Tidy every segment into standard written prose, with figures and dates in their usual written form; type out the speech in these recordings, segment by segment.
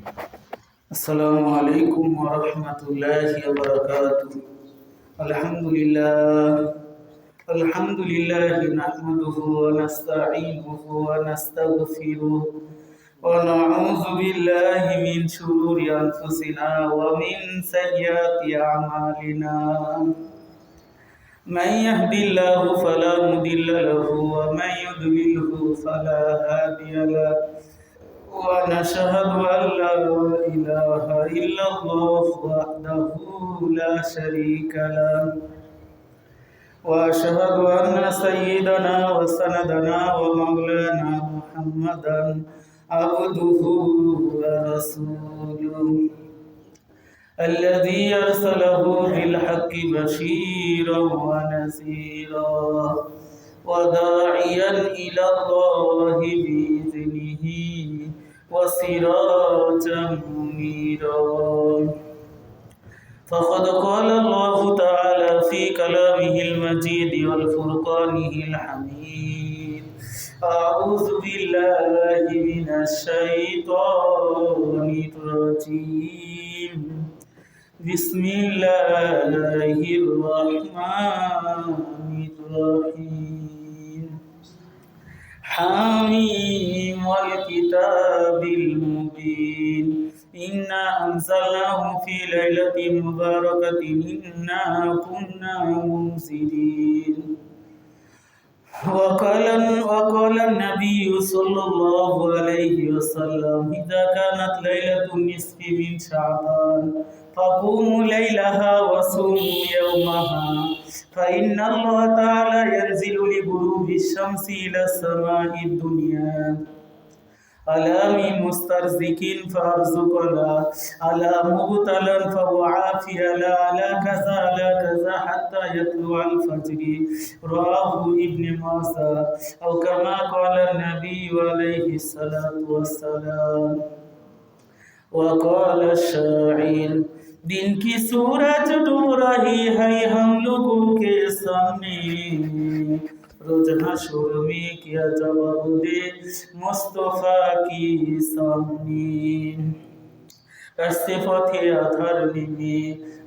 السلام عليكم ورحمة الله وبركاته. الحمد لله نحمده ونستعينه ونستغفره ونعوذ بالله من شرور أنفسنا ومن سيئات أعمالنا. من يهد الله فلا مضل له ومن يضلله فلا هادي له ونشهد أن لا إله إلا الله وحده لا شريك له وأشهد أن سيدنا وسندنا ومولانا محمدا عبده ورسوله الذي أرسله بالحق بشيرا ونذيرا وداعيا إلى الله بإذنه وسراجا منيرا. فقد قال الله تعالى في كلامه المجيد والفرقانه الحميد: أعوذ بالله من الشيطان الرجيم. بسم الله الرحمن الرحيم. حميم والكتاب المبين إنا أنزلناه في ليلة مباركة إنا كنا منذرين. وقال النبي صلى الله عليه وسلم: إذا كانت ليلة النصف من شعبان فقوموا ليلها وصوموا يومها، فإن الله تعالى ينزل لغروب الشمس إلى السماء الدنيا على من مسترزق فارزقنا، على مبتلا فوعافي، على كذا حتى يطلع الفجر. رواه ابن ماجه أو كما قال النبي عليه الصلاة والسلام. وقال الشاعر: दिन की सूरज डूब रही है हम लोगों के सामने, रोज हशर में क्या जवाब दे मुस्तफा की सामने। রাস্তে পথে আধার নেমে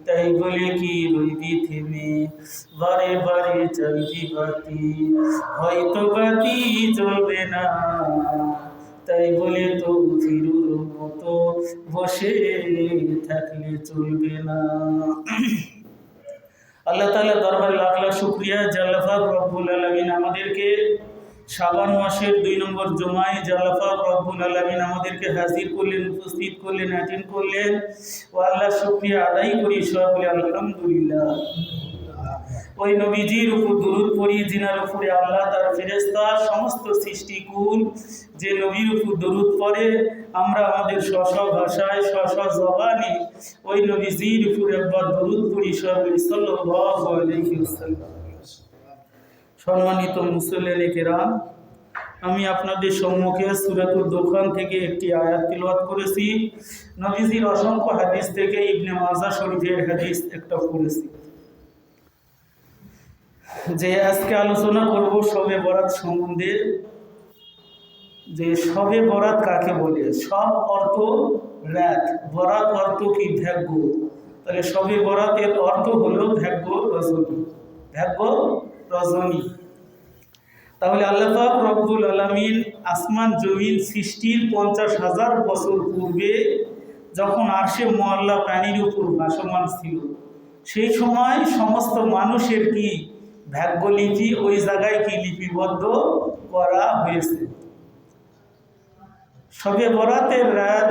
তাই বলে কি রইবি থেমে, বারে বারে জ্বালবি বাতি, হয়তো বাতি জ্বলবে না, তাই বলে তো ফিরুর মতো বসে থাকলে চলবে না। আল্লাহ তাআলা দরবারে লাখ লাখ শুকরিয়া যে আল্লাহ পাক রব্বুল আলামিন আমাদেরকে শাবান মাসের 2 নম্বর জুমায় যে আল্লাহ পাক রব্বুল আলামিন আমাদেরকে হাজির করলেন, উপস্থিত করলেন, অ্যাটেন্ড করলেন। ও আল্লাহ শুকরিয়া আদায় করি, সবাই বলি আলহামদুলিল্লাহ। ওই নবীজির উপর দরুদ পড়ি যিনার উপরে আল্লাহ তার ফেরেশতা সমস্ত সৃষ্টিকুল যে নবীর উপর দরুদ পড়ে, আমরা আমাদের স্ব ভাষায় স্ব জবানে ওই নবীজির উপর একবার দরুদ পড়ি, সাল্লাল্লাহু আলাইহি ওয়াসাল্লাম। সম্মানিত মুসল্লিয়ানে কেরাম, আমি আপনাদের সম্মুখে সূরাতুদ দুখান থেকে একটি আয়াত তিলাওয়াত করেছি। নবীজির অসংখ্য হাদিস থেকে ইবনে মাজাহ শরীফের হাদিস একটা পড়েছি। যে আজকে আলোচনা করব শবে বরাত সম্বন্ধে, যে শবে বরাত কাকে বলে। সব অর্থ রাত, বরাত অর্থ কি? ভাগ্য। তাহলে শবে বরাতের অর্থ হলো ভাগ্য রজনী, ভাগ্য রজনী। তাহলে আল্লাহ পাক রব্বুল আলামিন আসমান জমিন সৃষ্টির 50,000 বছর পূর্বে যখন আরশে মুআল্লা প্রাণীর উপর ভাসমান ছিল, সেই সময় সমস্ত মানুষের কি ভাগ্যলিপি ওই জায়গায় কি লিপিবদ্ধ করা হয়েছে। শবে বরাতের রাত,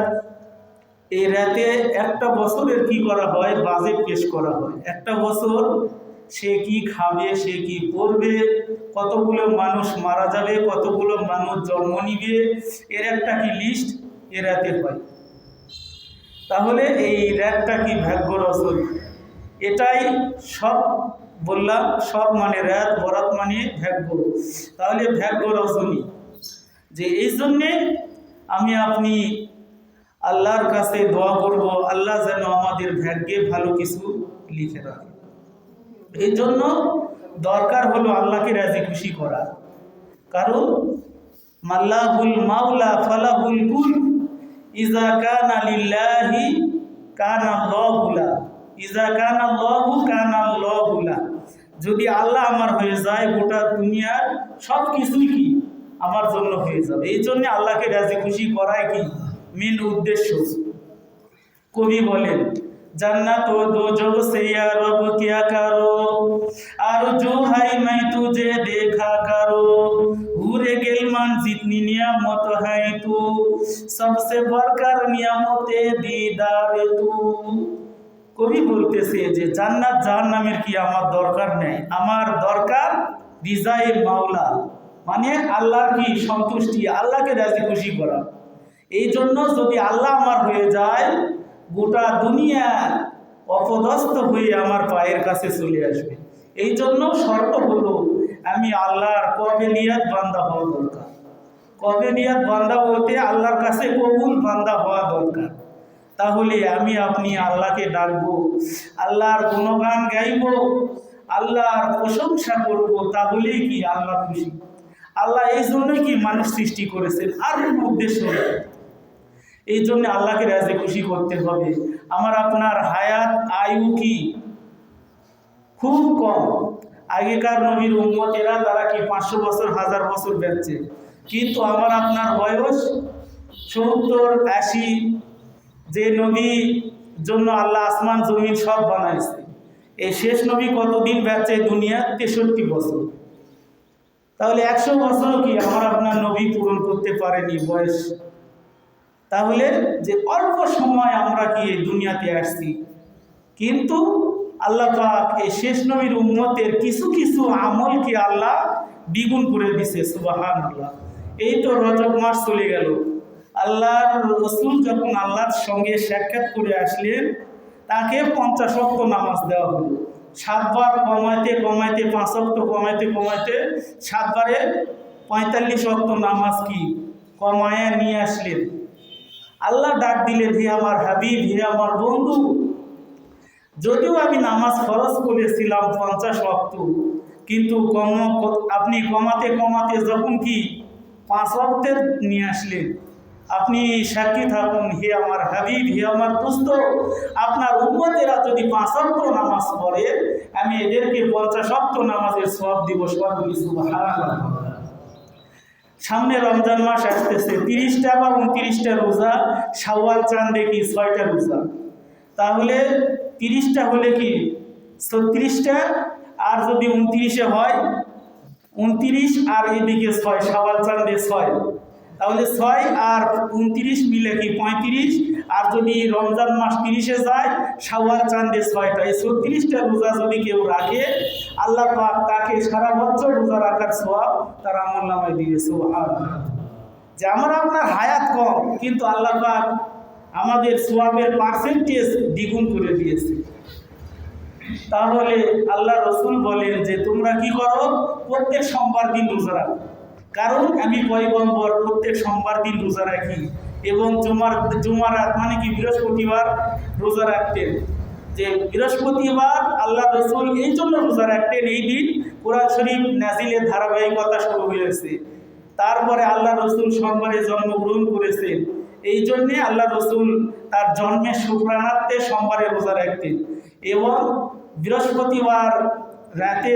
এই রাতে একটা বছরের কি করা হয়? বাজেট পেশ করা হয়। একটা বছর সে কি খাবে, সে কি পড়বে, কতগুলো মানুষ মারা যাবে, কতগুলো মানুষ জন্ম নিবে, এর একটা কি লিস্ট এ রাতে হয়। তাহলে এই রাতটা কি ভাগ্য রচনা, এটাই সব বললাম। সব মানে রাত, বরাত মানে ভাগ্য। তাহলে ভাগ্য রজনী, যে এই জন্যে আমি আপনি আল্লাহর কাছে দোয়া করব, আল্লাহ যেন আমাদের ভাগ্যে ভালো কিছু লিখে রাখে। এই জন্য দরকার হলো আল্লাহকে রাজি খুশি করা। কারণ মাল্লাহুল মাওলা ফালাহুল কুল, ইজা কানা লিল্লাহি কানা আল্লাহু লা, ইজা কানা আল্লাহু কানা আল্লাহু লা। যদি আল্লাহ আমার হয়ে যায়, গোটা দুনিয়ার সব কিছুই কি আমার জন্য হয়ে যাবে। এই জন্য আল্লাহকে রাজি খুশি করাই কি মেন উদ্দেশ্য। কবি বলেন, जन्नत व दोजख से या रब क्या करो, आरज़ू है मैं तुझे देखा करो, हुरे गिलमान जितनी नियामत है तू, सबसे बढ़कर नियामते दीदार तू। কবি বলতেছে যে জান্নাত জাহান্নামের কি আমার দরকার নেই, আমার দরকার রিজায়ে মাওলা, মানে আল্লাহর কি সন্তুষ্টি, আল্লাহকে রাজি খুশি করা। এই জন্য যদি আল্লাহ আমার হয়ে যায়, গোটা দুনিয়া অপদস্থ হয়ে আমার পায়ের কাছে চলে আসবে। এই জন্য শর্ত হলো আমি আল্লাহর কবেলিয়াত বান্দা হওয়া দরকার। কবেলিয়াত বান্দা বলতে আল্লাহর কাছে কবুল বান্দা হওয়া দরকার। তাহলে আমি আপনি আল্লাহকে ডাকবো, আল্লাহর গুণগান গাইব, আল্লাহর প্রশংসা করব, তাহলেই কি আল্লাহ খুশি। আল্লাহ এই জন্যই কি মানুষ সৃষ্টি করেছেন, আর উদ্দেশ্য। এই জন্য আল্লাহকে রাজি খুশি করতে হবে। আমার আপনার হায়াত আয়ু কি খুব কম। আগেকার নবীর উম্মতেরা তারা কি 500 বছর 1000 বছর বেঁচে, কিন্তু আমার আপনার বয়স 70 80। যে নবীর জন্য আল্লাহ আসমান জমিন সব বানাইছে, এই শেষ নবী কতদিন বেঁচে দুনিয়া? 63 বছর। তাহলে 100 বছরও কি আমার আপনার নবী পূরণ করতে পারেনি বয়স। তাহলে যে অল্প সময় আমরা কি এই দুনিয়াতে আসছি, কিন্তু আল্লাহ পাক এই শেষ নবীর উম্মতের কিছু কিছু আমলকে আল্লাহ দ্বিগুণ করে দিছে। সুবহানাল্লাহ। এই তো রজব মাস চলে গেল, আল্লাহর রসুল যখন আল্লাহর সঙ্গে সাক্ষাৎ করে আসলেন, তাকে 50 ওয়াক্ত নামাজ দেওয়া হলো। 7 বার কমাইতে কমাইতে 5 ওয়াক্ত কমাইতে কমাইতে 7 বারে 45 ওয়াক্ত নামাজ কি কমায়া নিয়ে আসলেন। আল্লাহ ডাক দিলেন, হে আমার হাবিব, হে আমার বন্ধু, যদিও আমি নামাজ ফরজ করেছিলাম 50 ওয়াক্ত, কিন্তু আপনি কমাতে কমাতে যখন কি 5 ওয়াক্তের নিয়ে আসলেন, আপনি সাক্ষী থাকুন হে আমার হাবিব, হে আমার দোস্ত, আপনার উম্মতেরা যদি 5 ওয়াক্ত নামাজ পড়ে, আমি এদেরকে 50 ওয়াক্ত নামাজের সওয়াব দিব। সবাই সুবহানাল্লাহ। সামনে রমজান মাস আসতেছে, 30টা বা 29টা রোজা, শাওয়াল চাঁদে কি 6টা রোজা। তাহলে 30টা হলে কি 36টা, আর যদি 29-এ হয় 29, আর এদিকে 6, শাওয়াল চাঁদে 6, তাহলে 6 আর 29 মিলে কি 35, আর যদি রমজান মাস 30-এ যায়, শাওয়াল চাঁদে 6টা, এই 36টা রোজা যদি কেউ রাখে, আল্লাহ পাক তাকে সারা বছর রোজা রাখার সওয়াব তার আমলনামায় দিবে। সুবহানাল্লাহ। যে আমার আপনার হায়াত কম, কিন্তু আল্লাহ পাক আমাদের সওয়াবের পার্সেন্টেজ দ্বিগুণ করে দিয়েছে। তাহলে আল্লাহ রসুল বলেন যে তোমরা কি করো, প্রত্যেক সোমবার দিন রোজা রাখো। কারণ আমি পয়গম্বর প্রত্যেক সোমবার দিন রোজা রাখি, এবং জুমারাত মানে কি বৃহস্পতিবার রোজা রাখতেন। যে বৃহস্পতিবার আল্লাহ রসুল এই জন্য রোজা রাখতেন, এই দিন কোরআন শরীফ নাজিলের ধারাবাহিকতা শুরু হয়েছে। তারপরে আল্লাহ রসুল সোমবারে জন্মগ্রহণ করেছেন, এই জন্যে আল্লাহ রসুল তার জন্মের শুক্রাণার্থে সোমবারে রোজা রাখতেন, এবং বৃহস্পতিবার রাতে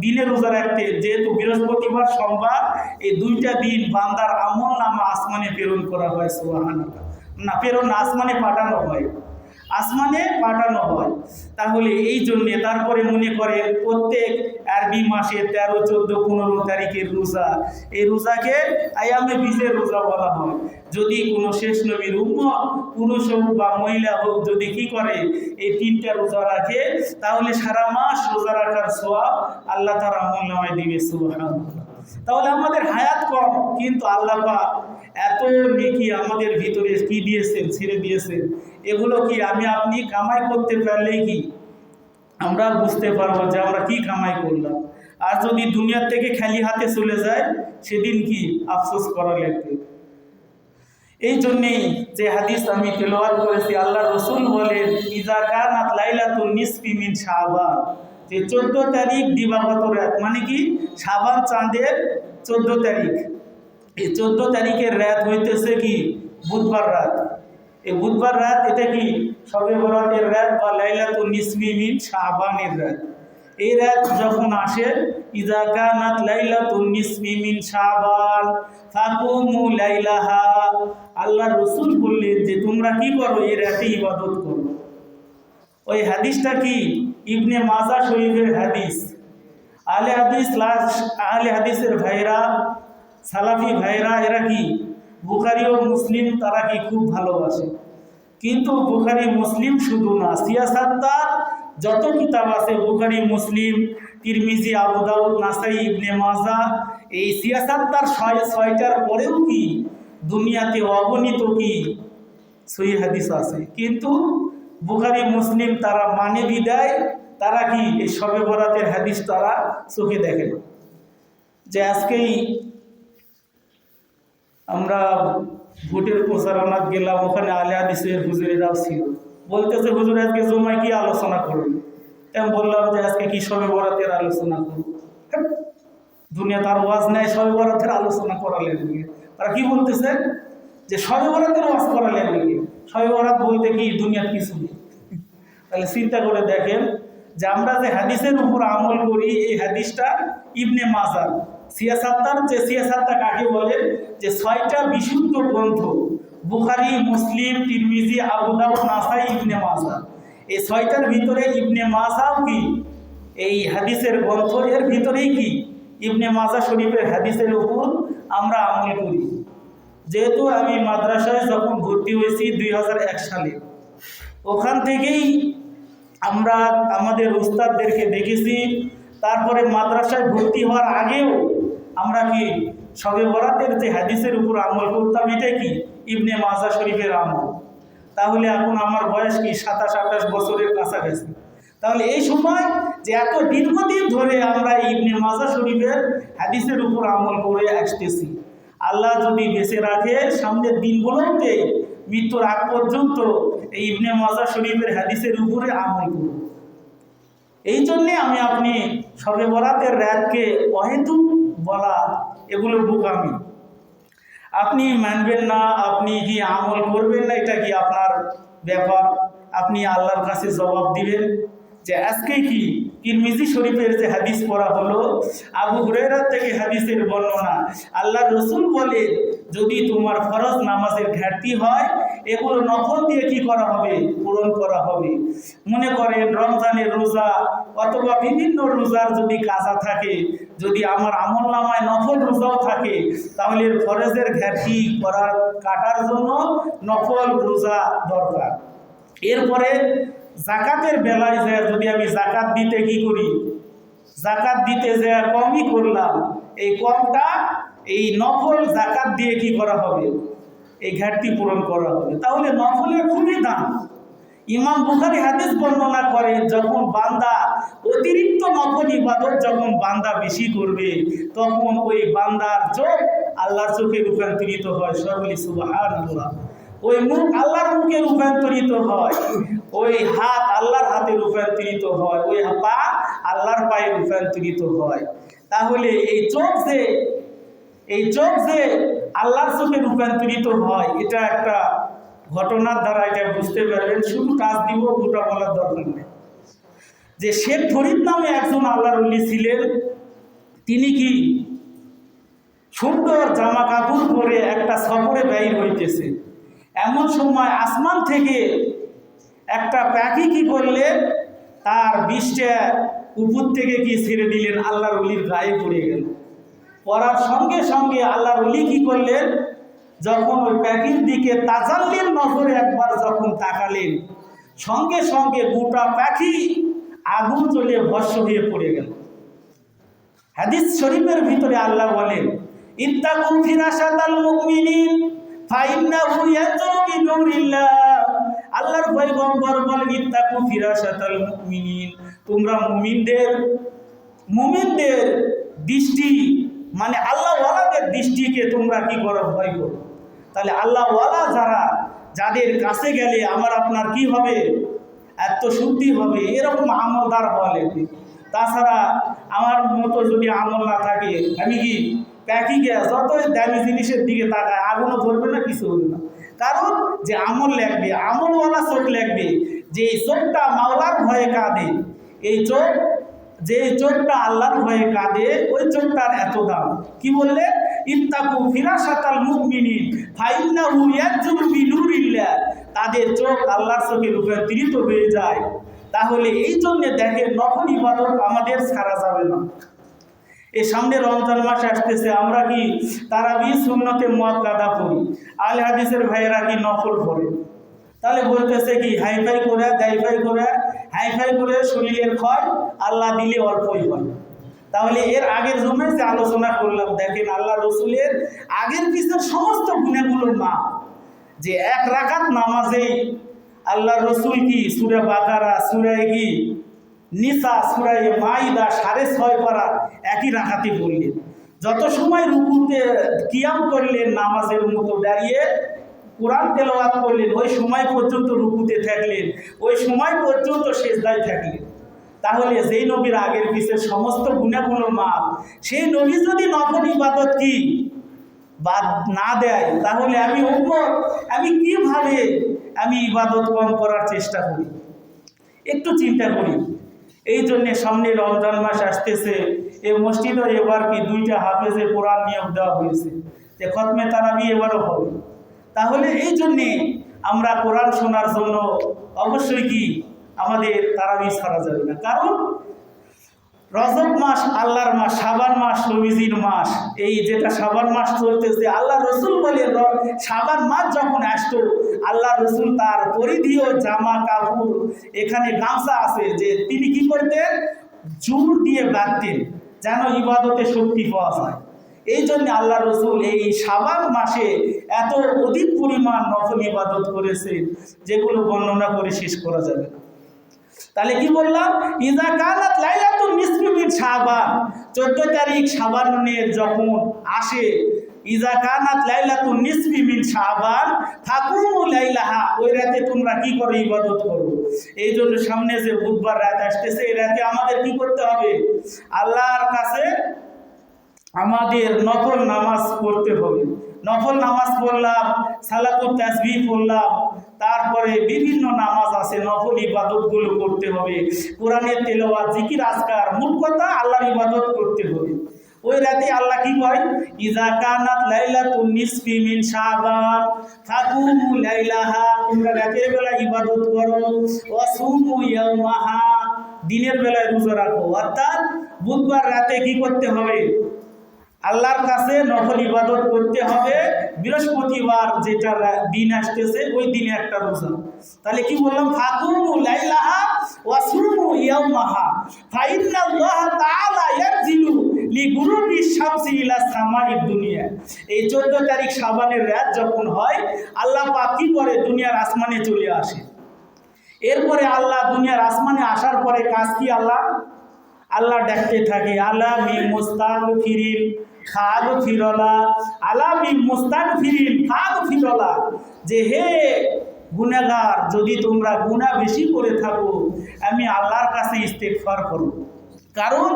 দিনে রোজা রাখতেন। যেহেতু বৃহস্পতিবার সোমবার এই 2টা দিন বান্দার আমল নামা আসমানে প্রেরণ করা হয়। সুবহানাল্লাহ। না, প্রেরণ না, আসমানে পাঠানো হয়, আসমানে পাঠানো হয়। তাহলে এই জন্যে তারপরে মনে করেন প্রত্যেক আরবি মাসে 13, 14, 15 তারিখের রোজা, এই রোজাকে আয়ামে বীজের রোজা বলা হয়। যদি কোনো শেষ নবীর উম্মত, পুরুষ হোক বা মহিলা হোক, যদি কি করে এই 3টা রোজা রাখে, তাহলে সারা মাস রোজা রাখার সওয়াব আল্লাহ তার আমলনামায় দিবে। সুবহানাল্লাহ। তাহলে আমাদের হায়াত কম, কিন্তু আল্লাহ পাক এত নেকি আমাদের ভিতরে কি দিয়েছেন, ছেড়ে দিয়েছেন। এগুলো কি আমি আপনি কামাই করতে পারলেই কি আমরা বুঝতে পারবো যে আমরা কি কামাই করলাম। আর যদি দুনিয়ার থেকে খালি হাতে চলে যায়, সেদিন কি আফসোস করা লাগবে। এই জন্যেই যে হাদিস আমি তেলাওয়াত করেছি, আল্লাহ রসুল বলেন, ইজা কানাত লাইলাতুন নিসফি মিন শাবান, যে 14 তারিখ দিবাগত রাত, মানে কি শাবান চাঁদের 14 তারিখ, এই 14 তারিখের রাত হইতেছে কি বুধবার রাত। এই বুধবার রাত এটা কি শবে বরাতের রাত বা লাইলাতুন নিসফি মিন শাবানের রাত। এই রাত যখন আসে, ইযা কানাত লাইলাতুন নিসফি মিন শাবান ফাকুমু লাইলাহা, আল্লাহর রাসূল বললেন যে তোমরা কি করো, এই রাতে ইবাদত করো। ওই হাদিসটা কি ইবনে মাজাহ শরীফের হাদিস। আহলে হাদিসের ভাইরা, সালাফি ভাইরা, এরা কি বুখারী ও মুসলিম তারা কি খুব ভালোবাসে। কিন্তু বুখারী মুসলিম শুধু না, সিয়াসাত্তার যত কিতাব আছে বুখারী মুসলিম তিরমিজি আবু দাউদ নাসাই ইবনে মাজাহ, এই সিয়াসাত্তার ছয়টার পরেও কি দুনিয়াতে অগণিত কি সহিহ হাদিস আছে। কিন্তু বুখারী মুসলিম তারা মানে বিদায় তারা কি এই শবে বরাতের হাদিস তারা চোখে দেখে না। যে আজকেই আমরা ভোটের প্রচারণা গেলাম, ওখানে আলে হাদিসের হুজুরেরাও ছিল, বলতেছে হুজুর আজকে জমায় কি আলোচনা করুন। আমি বললাম যে আজকে কি শবে বরাতের আলোচনা করুন। দুনিয়া তার ওয়াজ নেয় শবে বরাতের আলোচনা করালেন। তারা কি বলতেছে যে শবে বরাতের ওয়াজ করালেন নাকি। শবে বরাত বলতে কি দুনিয়ার কিছু নেই। তাহলে চিন্তা করে দেখেন যে আমরা যে হাদিসের উপর আমল করি, এই হাদিসটা ইবনে মাজাহ সিয়াসাত্তার, যে সিয়াসাত্তা কাকে বলে, যে ছয়টা বিশুদ্ধ গ্রন্থ বুখারী মুসলিম তিরমিজি আবু দাউদ নাসাই ইবনে মাজাহ, এই ছয়টার ভিতরে ইবনে মাজাহ কি এই হাদিসের গ্রন্থ, এর ভিতরেই কি ইবনে মাজাহ শরীফের হাদিসের উপর আমরা আমল করি। যেহেতু আমি মাদ্রাসায় যখন ভর্তি হয়েছি 2001 সালে, ওখান থেকেই আমরা আমাদের উস্তাদদেরকে দেখেছি। তারপরে মাদ্রাসায় ভর্তি হওয়ার আগেও আমরা কি শবে বরাতের যে হাদিসের উপর আমল করতাম, এটা কি ইবনে মাজাহ শরীফের আমল। তাহলে এখন আমার বয়স কি 27-28 বছরের কাছাকাছি। তাহলে এই সময় যে এত দীর্ঘদিন ধরে আমরা ইবনে মাজাহ শরীফের হাদিসের উপর আমল করে আসতেছি, আল্লাহ যদি বেঁচে রাখে সামনের দিনগুলোতে মৃত্যুর আগ পর্যন্ত এই ইবনে মাজাহ শরীফের হাদিসের উপরে আমল করব। এই জন্যে আমি আপনি শবে বরাতের রাতকে অহেতুক বলা এগুলো বোকামি। আপনি মানবেন না, আপনি কি আমল করবেন না, এটা কি আপনার ব্যাপার, আপনি আল্লাহর কাছে জবাব দিবেন। যে আজকে কি তিরমিজি শরীফের যে হাদিস পড়া হলো, আবু হুরায়রা থেকে হাদিসের বর্ণনা, আল্লাহর রাসূল বলে যদি তোমার ফরজ নামাজের ঘাটতি হয়, এগুলো নফল দিয়ে কি করা হবে, পূরণ করা হবে। মনে করেন রমজানের রোজা অথবা বিভিন্ন রোজার যদি কাজা থাকে, যদি আমার আমল নামায় নফল রোজাও থাকে, তাহলে ফরজের ঘাটতি কাটার জন্য নফল রোজা দরকার। এরপরে জাকাতের বেলায় যে যদি আমি জাকাত দিতে কি করি, জাকাত দিতে যে কমই করলাম, এই কমটা এই নফল জাকাত দিয়ে কি করা হবে, এই ঘাটতি পূরণ করা হবে। তাহলে নফলের খুবই দাম। ইমাম বুখারী হাদিস বর্ণনা করে যখন বান্দা অতিরিক্ত নফল ইবাদত যখন বান্দা বেশি করবে, তখন ওই বান্দার চোখ আল্লাহর চোখে রূপান্তরিত হয়। সকলে সুবহানাল্লাহ। ওই মুখ আল্লাহর মুখে রূপান্তরিত হয়, ওই হাত আল্লাহর হাতে রূপান্তরিত হয়, ওই পা আল্লাহর পায়ে রূপান্তরিত হয়। তাহলে এই চোখ যে আল্লাহর চোখে রূপান্তরিত হয়, এটা একটা ঘটনার দ্বারা এটা বুঝতে পারবেন। শুধু কাজ দিব, গোটা বলার দরকার নেই। যে শেখ ফরিদ নামে একজন আল্লাহর ওলি ছিলেন, তিনি কি সুন্দর জামা কাপড় পরে একটা সফরে বাইর হইতেছে। এমন সময় আসমান থেকে একটা পাখি কি করলেন, তার বিষটা উপর থেকে কি ছেড়ে দিলেন, আল্লাহর ওলির গায়ে পড়ে গেল। পড়ার সঙ্গে সঙ্গে আল্লাহর ওলি কি করলেন, যখন ওই পাখির দিকে তাজাল্লির নজরে একবার যখন তাকালেন, সঙ্গে সঙ্গে গোটা পাখি আগুন জ্বলে ভস্ম হয়ে পড়ে গেল। হাদিস শরীফের ভিতরে আল্লাহ বলেন, ইত্তাকু ফিরাশাতাল মুমিনিন ফাইন্নাহু ইয়ানজুরু বিনুরিল্লাহ। আল্লাহর পয়গম্বর বলেন, ইত্তাকু ফিরাশাতাল মুমিনিন, তোমরা মুমিনদের দৃষ্টি মানে আল্লাহ ওয়ালাদের দৃষ্টিকে তোমরা কি করো, ভয় করো। তাহলে আল্লাহ ওয়ালা যাদের কাছে গেলে আমার আপনার কি হবে, এত শুদ্ধি হবে, এরকম আমলদার হওয়া লাগবে। তাছাড়া আমার মতো যদি আমল না থাকে, আমি কি প্যাকিকে যতই দামি জিনিসের দিকে তাকায়, আগুনও ধরবে না, কিছু হবে না। কারণ যে আমল লাগবে, আমলওয়ালা চোখ লাগবে। যে চোখটা মাওলার ভয়ে কাঁদে, এই চোখ, যে চোখটা আল্লাহর ভয়ে কাঁদে, ওই চোখটার এত দাম। কি বললে? ইত্তাকু ফিরাসাতাল মুমিনিন ফাইন্নাহু ইয়াজুরু বিনুরিল্লাহ। তাদের চোখ আল্লাহর চোখে রূপান্তরিত হয়ে যায়। তাহলে এই জন্য দেখেন, নফল ইবাদত আমাদের ছাড়া যাবে না। এই সামনে রমজান মাস আসতেছে, আমরা কি তারাবি সুন্নতে মুআক্কাদা পড়ি, আল হাদিসের ভাইয়েরা কি নফল পড়ে। তাহলে বলতেছে কি হাইফাই করে, দাইফাই করে, হাইফাই করে শরীরের ক্ষয়, আল্লাহ দিলে অল্পই হয়। তাহলে এর আগের জমে যে আলোচনা করলাম, দেখেন আল্লাহ রসুলের আগের পিছনের সমস্ত গুণাগুলোর মাপ। যে এক রাকাত নামাজেই আল্লাহ রসুল কি সূরা বাকারা, সূরা কি নিসা, সূরা মাইদা 6.5 পারা একই রাকাতে পড়লেন। যত সময় রুকুতে কিয়াম করলেন, নামাজের মতো দাঁড়িয়ে কোরআন তেলাওয়াত করলেন, ওই সময় পর্যন্ত রুকুতে থাকলেন, ওই সময় পর্যন্ত সিজদায় থাকলেন। তাহলে যেই নবীর আগের পিছের সমস্ত গুণাগুলোর মাপ, সেই নবী যদি নফল ইবাদত কি বাদ না দেয়, তাহলে আমি উম্মত, আমি কিভাবে আমি ইবাদত কম করার চেষ্টা করি? একটু চিন্তা করি। এই জন্যে সামনে রমজান মাস আসতেছে, এই মসজিদও এবার কি 2টা হাফেজে কোরআন নিয়োগ দেওয়া হয়েছে, যে খতমে তারাবি এবারও হবে। তাহলে এই জন্যে আমরা কোরআন শোনার জন্য অবশ্যই কি আমাদের তারাবি ছাড়া যাবে না। কারণ রজব মাস আল্লাহর মাস, শাবান মাস নবীজির মাস। এই যেটা শাবান মাস চলতেছে, আল্লাহ রসুল বলে শাবান মাস যখন আসতো, আল্লাহ রসুল তার পরিধীয় জামা কাপড়, এখানে গামছা আছে, যে তিনি কি করতেন? জোর দিয়ে বাঁধতেন, যেন ইবাদতে শক্তি পাওয়া যায়। এই জন্য আল্লাহ রসুল এই শাবান মাসে এত অধিক পরিমাণ নফল ইবাদত করেছেন, যেগুলো বর্ণনা করে শেষ করা যাবে না। তাহলে কি বললাম? ইজা কানাত লাইলাতুন নিসফি মিন শাবান, 14 তারিখ শাবানের যখন আসে, ইজা কানাত লাইলাতুন নিসফি মিন শাবান ফাকুমু লাইলাহা, ওই রাতে তোমরা কি করো? ইবাদত করো। এই জন্য সামনে যে বুধবার রাত আসতেছে, এই রাতে আমাদের কি করতে হবে? আল্লাহর কাছে আমাদের নফল নামাজ পড়তে হবে। নফল নামাজ পড়লাম, সালাতুত তাসবিহ পড়লাম, তারপরে বিভিন্ন নামাজ আছে, নফল ইবাদতগুলো করতে হবে। কোরআনের তেলাওয়াত, জিকির, আজকার, মোট কথা আল্লাহর ইবাদত করতে হবে। ওই রাতে আল্লাহ কি কয়? ইজা কানাত লাইলাতুন নিসফি মিন শাবান ফাকুমু লাইলাহা, তোমরা রাতের বেলা ইবাদত করো, ওয়াসুমু ইয়াওমাহা, দিনের বেলায় রোজা রাখো। অর্থাৎ বুধবার রাতে কি করতে হবে? আল্লাহর কাছে নফল ইবাদত করতে হবে। বৃহস্পতিবার যেটা দিন আসতেছে, ওই দিনে একটা রোজা। তাহলে কি বললাম? ফাকুমু লাইলাহা ওয়া সুমু ইয়াওমাহা ফাইন্নাল্লাহা তাআলা ইয়ানজিলু লিগুরুবিশ শামসি ইলা সামাইদ দুনিয়া। এই 14 তারিখ শাবানের রাত যখন হয়, আল্লাহ পাক কি করে? দুনিয়ার আসমানে চলে আসে। এরপরে আল্লাহ দুনিয়ার আসমানে আসার পরে কাজ কি? আল্লাহ ডাকতে থাকে, আলা মি মুস্তাগফিরিন ফাগফিরলা, আলা মি মুস্তাগফিরিন ফাগফিরলা, যে হে গুনাহগার, যদি তোমরা গুনাহ বেশি করে থাকো, আমি আল্লাহর কাছে ইস্তেগফার করো। কারণ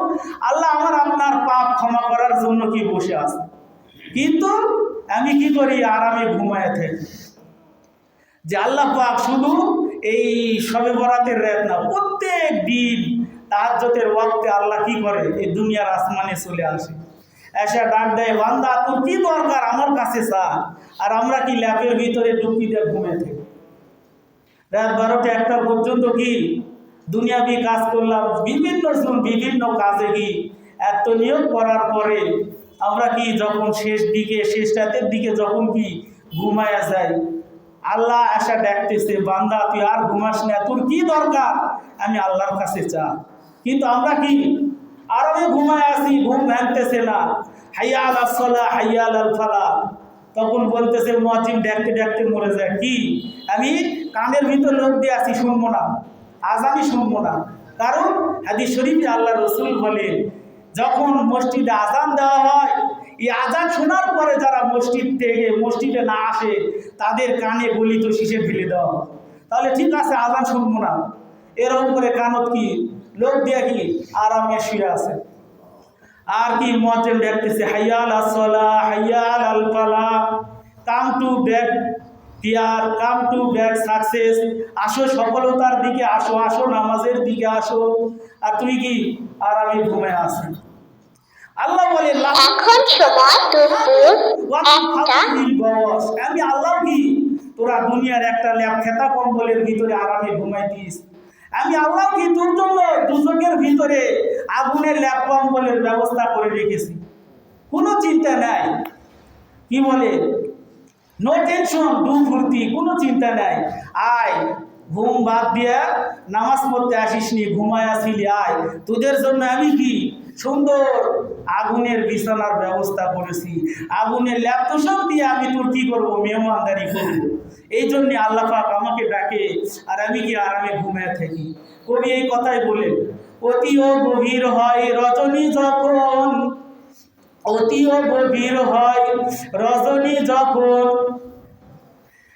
আল্লাহ আমার আপনার পাপ ক্ষমা করার জন্য কি বসে আছে। কিন্তু আমি কি করি? আরামে ঘুমায় থাকি। যে আল্লাহ পাক শুধু এই শবে বরাতের রাত না, প্রত্যেক দিন তাহাজ্জুদের ওয়াক্তে আল্লাহ কি করে? এই দুনিয়ার আসমানে চলে আসে, এসে ডাক দেয়, বান্দা তোর কি দরকার? আমার কাছে চা। আর আমরা কি ল্যাপের ভিতরে ডুবকি দিয়ে ঘুমিয়ে থাকি। রাত 12টা 1টা পর্যন্ত কি দুনিয়াবি কাজ করলাম, বিভিন্ন কাজে কি এত নিয়োগ করার পরে আমরা কি যখন শেষ রাতের দিকে যখন কি ঘুমায়া যাই, আল্লাহ এসে ডাকতেছে, বান্দা তুই আর ঘুমাস না, তোর কি দরকার? আমি আল্লাহর কাছে চা। কিন্তু আমরা কি আরামে ঘুমায় আসি, ঘুম ভাঙতেছে না। হাইয়া আলাস সালাহ, হাইয়া আলাল ফালাহ, তখন বলতেছে মুয়াজ্জিন ডাকতে ডাকতে মরে যায়। কি আমি কানের ভিতর লোক দিয়ে আসি, শুনবো না, আজানই শুনবো না। কারণ হাদিস শরীফে আল্লাহ রসুল বলেন, যখন মসজিদে আজান দেওয়া হয়, এই আজান শোনার পরে যারা মসজিদে না আসে, তাদের কানে গলিত শীষে ঢেলে দেওয়া হয়। তাহলে ঠিক আছে, আজান শুনবো না, এরকম করে কানত কি লোক দিয়ে কি আরামে শুয়ে আছে। আর কি মুয়াজ্জিন ডাকতেছে, হাইয়া আলাস সালাহ, হাইয়া আলাল ফালাহ, come to back tier come to back success, আসো সফলতার দিকে আসো, আসো নামাজের দিকে আসো, আর তুমি কি আরামে ঘুমায় আসো। আল্লাহ বলে এখন সময় দুপুর 1টা। আমি আল্লাহ কি তোরা দুনিয়ার একটা ল্যাপ খেতা কম্বলের ভিতরে আরামে ঘুমাইতিস, আমি আল্লাহ কি তোর জন্য দুজকের ভিতরে আগুনের ল্যাপ কম্বলের ব্যবস্থা করে রেখেছি, কোনো চিন্তা নাই। কি বলে, নো টেনশন, ডু ফুর্তি, কোনো চিন্তা নাই। আয় ঘুম বাদ দিয়ে নামাজ পড়তে আসিস নি, ঘুমায় আসিলি, আয় তোদের জন্য আমি কি সুন্দর আগুনের বিছানার ব্যবস্থা করেছি, আগুনের ল্যাপ তোষক দিয়ে আমি তোর কি করবো, মেহমানদারি করবো। এই জন্যে আল্লাহ পাক আমাকে ডাকে আর আমি কি আরামে ঘুমায় থাকি। কবি এই কথাই বলেন, অতিও গভীর হয় রজনী যখন, অতিও গভীর হয় রজনী যখন,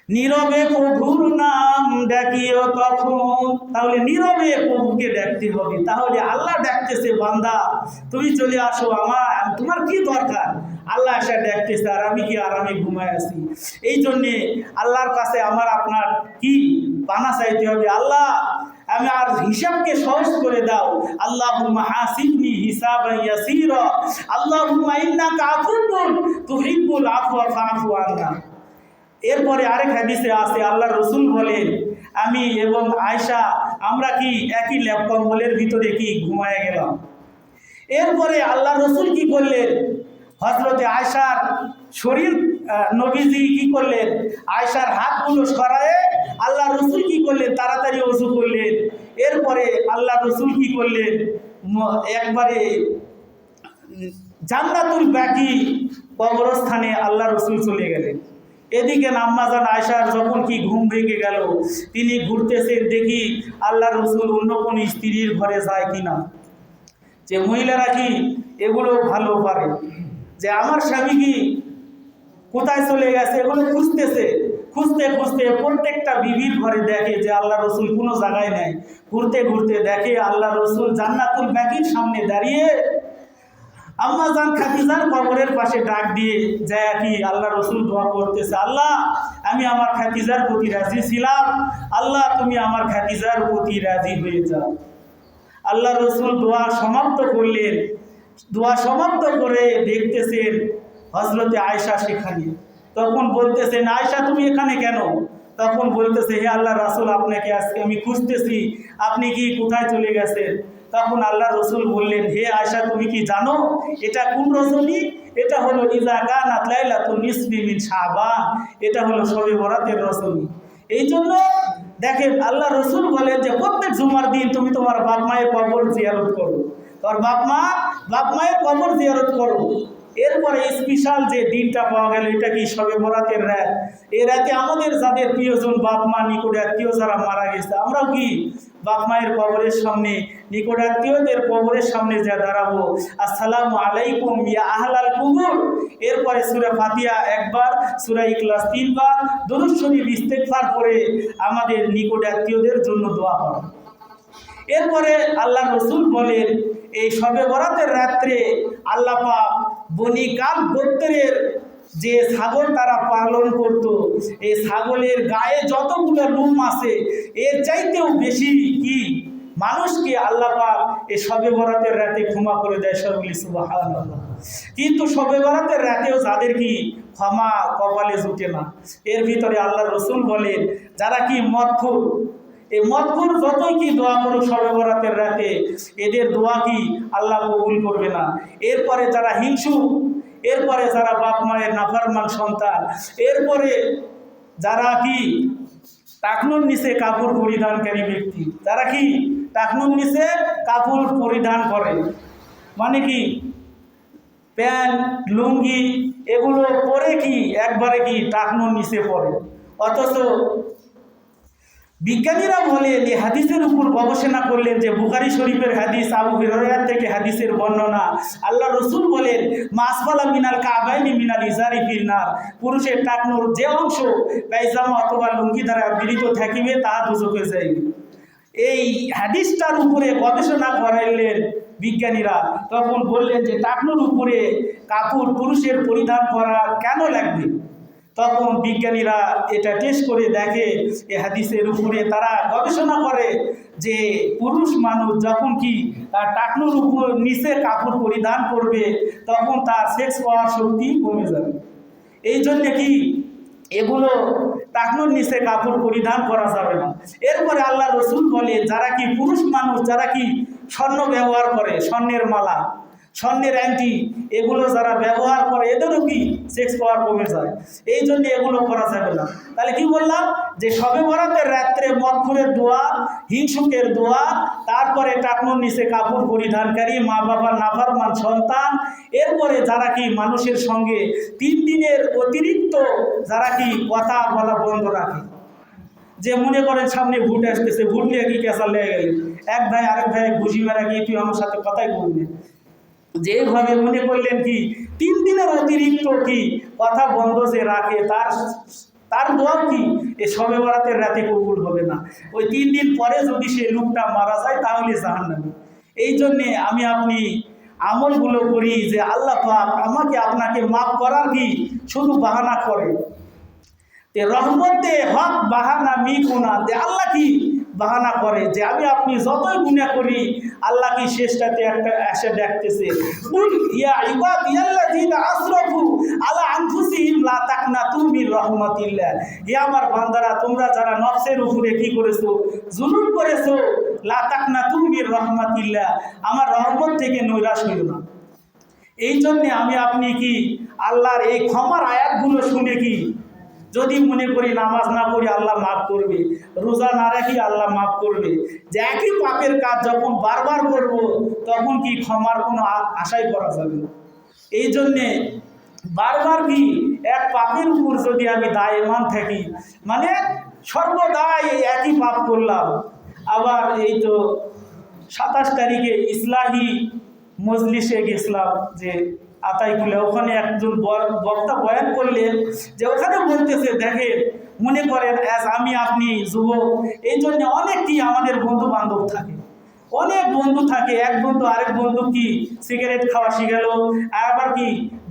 নীরবে প্রভুর নাম ডাকিও তখন। তাহলে নীরবে প্রভুকে ডাকতে হবে। তাহলে আল্লাহ ডাকতেছে, বান্দা তুমি চলে আসো, তোমার কি দরকার, আল্লাহ এসে ডাকতেছে আর আমি কি আরামে ঘুমায় আছি। এই জন্যে আল্লাহর কাছে আমার আপনার কি পানা চাইতে হবে, আল্লাহ আমি আর হিসাবকে সহজ করে দাও। আল্লাহুম্মা হাসিবনি হিসাবান ইয়াসীরা, আল্লাহুম্মা ইন্নাকা আফুউন তুহিব্বুল আফওয়া ফাআফু আন্না। এরপরে আরেক হাদিসে আছে, আল্লাহ রসুল বলেন, আমি এবং আয়েশা আমরা কি একই ল্যাপ কম্বলের ভিতরে কি ঘুমায় গেলাম। এরপরে আল্লাহ রসুল কি করলেন, হযরতে আয়েশার শরীর নবীজি কি করলেন, আয়েশার হাতগুলো সরায়ে আল্লাহ রসুল কি করলেন, তাড়াতাড়ি ওযু করলেন। এরপরে আল্লাহ রসুল কি করলেন, একবারে জান্নাতুল বাকি কবরস্থানে আল্লাহ রসুল চলে গেলেন। এদিকে আম্মাজান আয়েশার যখন কি ঘুম ভেঙে গেল, তিনি ঘুরতেছেন, দেখি আল্লাহ রসুল অন্য কোন স্ত্রীর ঘরে যায় কিনা। যে মহিলারা কি এগুলো ভালো পারে, যে আমার স্বামী কি কোথায় চলে গেছে, এগুলো খুঁজতেছে, খুঁজতে খুঁজতে প্রত্যেকটা বিবির ঘরে দেখে যে আল্লাহ রসুল কোনো জায়গায় নেই। ঘুরতে ঘুরতে দেখে আল্লাহ রসুল জান্নাতুল বাকির সামনে দাঁড়িয়ে আম্মাজান খাদিজার কবরের পাশে ডাক দিয়ে যায় কি আল্লাহ রসুল দোয়া করতেছে, আল্লাহ আমি আমার খাদিজার প্রতি রাজি ছিলাম, আল্লাহ তুমি আমার খাদিজার প্রতি রাজি হয়ে যাও। আল্লাহ রসুল দোয়া সমাপ্ত করলেন, দোয়া সমাপ্ত করে দেখতেছেন হযরতে আয়েশা সেখানে। তখন বলতেছেন, আয়েশা তুমি এখানে কেন? তখন বলতেছে, হে আল্লাহ রাসূল আপনাকে আজকে আমি খুঁজতেছি, আপনি কি কোথায় চলে গেছেন? তখন আল্লাহ রসুল বললেন, হে আয়েশা তুমি কি জানো এটা কোন রজনী? এটা হলো ইজা কানাত লাইলাতুন নিসফি মিন শাবান, এটা হলো শবে বরাতের রজনী। এই জন্য দেখেন আল্লাহ রসুল বলেন যে প্রত্যেক জুমার দিন তুমি তোমার বাপ মায়ের কবর জিয়ারত করো, তোমার বাপ মায়ের কবর জিয়ারত করো। এরপরে স্পেশাল যে দিনটা পাওয়া গেল, এটা কি শবে বরাতের রাত। এই রাতে আমাদের যাদের প্রিয়জন বাপ মা নিকট আত্মীয় যারা মারা গেছে, আমরাও কি বাপ মায়ের কবরের সামনে, নিকট আত্মীয়দের কবরের সামনে যা দাঁড়াবো, আসসালামু আলাইকুম ইয়া আহলাল কুবুর। এরপরে সূরা ফাতিহা একবার, সূরা ইখলাস 3 বার, দরুদ শরীফ ইস্তেগফার করে আমাদের নিকট আত্মীয়দের জন্য দোয়া করা। এরপরে আল্লাহ রসুল বলেন, এই শবে বরাতের রাত্রে আল্লাহ পাক বনি কাব গোত্রের যে ছাগল তারা পালন করত, এই ছাগলের গায়ে যতগুলো লোম আছে এর চাইতেও বেশি কি মানুষকে আল্লাহ পাক এই শবে বরাতের রাতে ক্ষমা করে দেয়। সকলে সুবহানাল্লাহ। কিন্তু শবে বরাতের রাতেও যাদের কি ক্ষমা কপালে জুটে না, এর ভিতরে আল্লাহ রসুল বলেন যারা কি মদখোর, এই মদখোর যতই কি দোয়া করুক শবে বরাতের রাতে, এদের দোয়া কি আল্লাহ কবুল করবে না। এরপরে যারা হিংসুক, এরপরে যারা বাপ মায়ের নাফরমান সন্তান, এরপরে যারা কি টাকনুর নিচে কাপড় পরিধানকারী ব্যক্তি, যারা কি টাকনুর নিচে কাপড় পরিধান করে, মানে কি প্যান্ট লুঙ্গি এগুলো পরে কি একবারে কি টাকনুর নিচে পড়ে। অথচ বিজ্ঞানীরা বলেন এই হাদিসের উপর গবেষণা করলেন যে বুখারী শরীফের হাদিস, আবু হুরায়রা থেকে হাদিসের বর্ণনা, আল্লাহ রসুল বলেন মাসফালা মিনাল কাবাইনি মিনাল ইজারি ফিল নার, পুরুষের টাকনুর যে অংশ পায়জামা অথবা লুঙ্গি দ্বারা আবৃত থাকিবে তা দুজকে যাইবে। এই হাদিসটার উপরে গবেষণা করাইলেন বিজ্ঞানীরা, তখন বললেন যে টাকনুর উপরে কাপড় পুরুষের পরিধান করা কেন লাগবে। তখন বিজ্ঞানীরা এটা টেস্ট করে দেখে, এ হাদিসের উপরে তারা গবেষণা করে যে পুরুষ মানুষ যখন কি তার টাকনুর উপর নিচে কাপড় পরিধান করবে তখন তার সেক্স পাওয়ার শক্তি কমে যাবে। এই জন্যে কি এগুলো টাকনুর নিচে কাপড় পরিধান করা যাবে না। এরপরে আল্লাহ রসুল বলে যারা কি পুরুষ মানুষ যারা কি স্বর্ণ ব্যবহার করে, স্বর্ণের মালা, স্বর্ণের অ্যান্টি, এগুলো যারা ব্যবহার করে এদেরও কি সেক্স পাওয়ার কমে যায়। এই জন্য এগুলো করা যাবে না। তাহলে কি বললাম যে শবে বরাতের রাত্রে মদখোরের দোয়া, হিংসুকের দোয়া, তারপরে টাকনুর নিচে কাপড় পরিধানকারী মা বাবার নাফরমান সন্তান, এরপরে যারা কি মানুষের সঙ্গে 3 দিনের অতিরিক্ত যারা কি কথা বলা বন্ধ রাখে, যে মনে করেন সামনে ভোট আসতেছে, ভোট নিয়ে কি কেঁচা লেগে গেলে এক ভাই আরেক ভাই ঘুষি মারা গিয়ে তুই আমার সাথে কথাই বলবি, যেভাবে মনে করলেন কি 3 দিনের অতিরিক্ত কি কথা বন্ধ যে রাখে তার দোয়া কি এই শবে বরাতের রাতে কবুল হবে না। ওই 3 দিন পরে যদি সে লোকটা মারা যায় তাহলে জাহান্নামী। এই জন্যে আমি আপনি আমলগুলো করি যে আল্লাহ পাক আমাকে আপনাকে মাফ করার কি শুধু বাহানা করে, রহমতে হক বাহানা মি গুনা দে, আল্লাহ কি বাহানা করে যে আমি আপনি যতই গুনাহ করি আল্লাহ কি শেষটাতে একটা এসে ডাকতেছে, কুল ইয়া ইবাদিয়াল্লাযিনা আসরাফু আলা আনফুসিহিম লা তাকনাতু মির রাহমাতিল্লাহ, হে আমার বান্দারা তোমরা যারা নফসের উপরে কি করেছো, জুলুম করেছো, লা তাকনাতু মির রাহমাতিল্লাহ, আমার রহমত থেকে নৈরাশ হইও না। এই জন্যে আমি আপনি কি আল্লাহর এই ক্ষমার আয়াতগুলো শুনে কি যদি মনে করি নামাজ না পড়ি আল্লাহ মাফ করবে, রোজা না রাখি আল্লাহ মাফ করবে, যে একই পাপের কাজ যখন বারবার করব তখন কি ক্ষমার কোনো আশাই করা যাবে না। এই জন্যে বারবার কি এক পাপের উপর যদি আমি দায়মান থাকি, মানে সর্বদাই এই একই পাপ করলাম। আবার এই তো 27 তারিখে ইসলাহি মজলিসে গেছিলাম যে আতাইকুলে, ওখানে একজন বক্তা বয়ান করলেন যে ওখানে বলতেছে দেখেন মনে করেন আমি আপনি যুবক, এই জন্য অনেক কি আমাদের বন্ধু বান্ধব থাকে, অনেক বন্ধু থাকে, এক বন্ধু আরেক বন্ধু কি সিগারেট খাওয়া শিখালো, আবার কি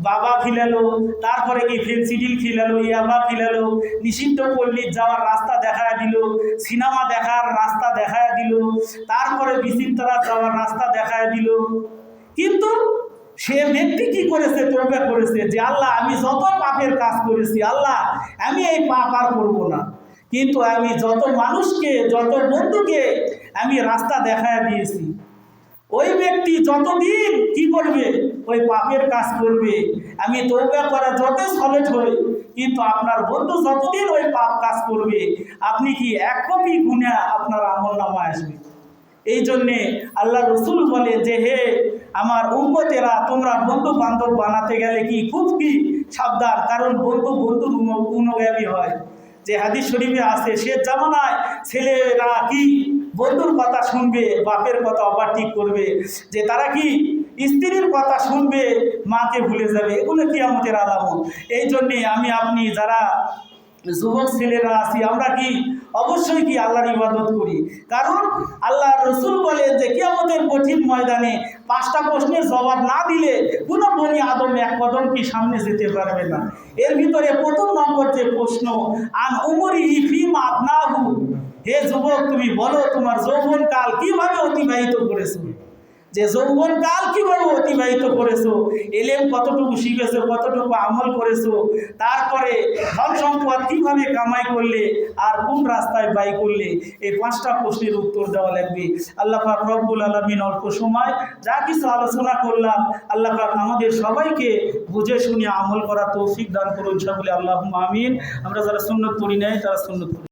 বাবা খিলালো, তারপরে কি ফেন্সিডিল খিলালো, ইয়াবা খিলালো, নিষিদ্ধ পল্লী যাওয়ার রাস্তা দেখায় দিল, সিনেমা দেখার রাস্তা দেখায় দিল, তারপরে বিচিত্রা যাওয়ার রাস্তা দেখায় দিল। কিন্তু সে ব্যক্তি কি করেছে, তওবা করেছে যে আল্লাহ আমি যত পাপের কাজ করেছি আল্লাহ আমি এই পাপ আর করবো না, কিন্তু আমি যত মানুষকে যত বন্ধুকে আমি রাস্তা দেখায় দিয়েছি, ওই ব্যক্তি যতদিন কি করবে ওই পাপের কাজ করবে, আমি তওবা করা যত সলেট হই, কিন্তু আপনার বন্ধু যতদিন ওই পাপ কাজ করবে আপনি কি 1 কপি গুনাহ আপনার আমলনামায় আসবে। এই জন্যে আল্লাহ রসুল বলে যে হে আমার উম্মতেরা তোমরা বন্ধু বান্ধব বানাতে গেলে কি খুব কি সাবধান, কারণ বন্ধু বন্ধুর অনুগামী হয়। যে হাদিস শরীফে আছে সে জামানায় ছেলেরা কি বন্ধুর কথা শুনবে, বাপের কথা ওভারটেক করবে, যে তারা কি স্ত্রীর কথা শুনবে, মাকে ভুলে যাবে, এগুলো কিয়ামতের আলামত। এই জন্যে আমি আপনি যারা যুবক ছেলেরা আছি আমরা কি অবশ্যই কি আল্লাহর ইবাদত করি, কারণ আল্লাহ রসুল বলে যে কিয়ামতের কঠিন ময়দানে 5টা প্রশ্নের জবাব না দিলে কোনো বনি আদম 1 কদম কি সামনে যেতে পারবে না। এর ভিতরে 1 নম্বর যে প্রশ্ন আন উমরিহি ফিমা আফনাহু, হে যুবক তুমি বলো তোমার যৌবনকাল কিভাবে অতিবাহিত করেছো, যে যৌবনকাল কিভাবে অতিবাহিত করেছো, এলেম কতটুকু শিখেছো, কতটুকু আমল করেছো, তারপরে ধন সম্পদ কিভাবে কামাই করলে আর কোন রাস্তায় ব্যয় করলে, এই 5টা প্রশ্নের উত্তর দেওয়া লাগবে। আল্লাহ পাক রব্বুল আলামিন অল্প সময় যা কিছু আলোচনা করলাম আল্লাহ পাক আমাদের সবাইকে বুঝে শুনে আমল করার তৌফিক দান করুন সকলে, আল্লাহুম্মা আমিন। আমরা যারা সুন্নত পড়ি নাই তারা সুন্নত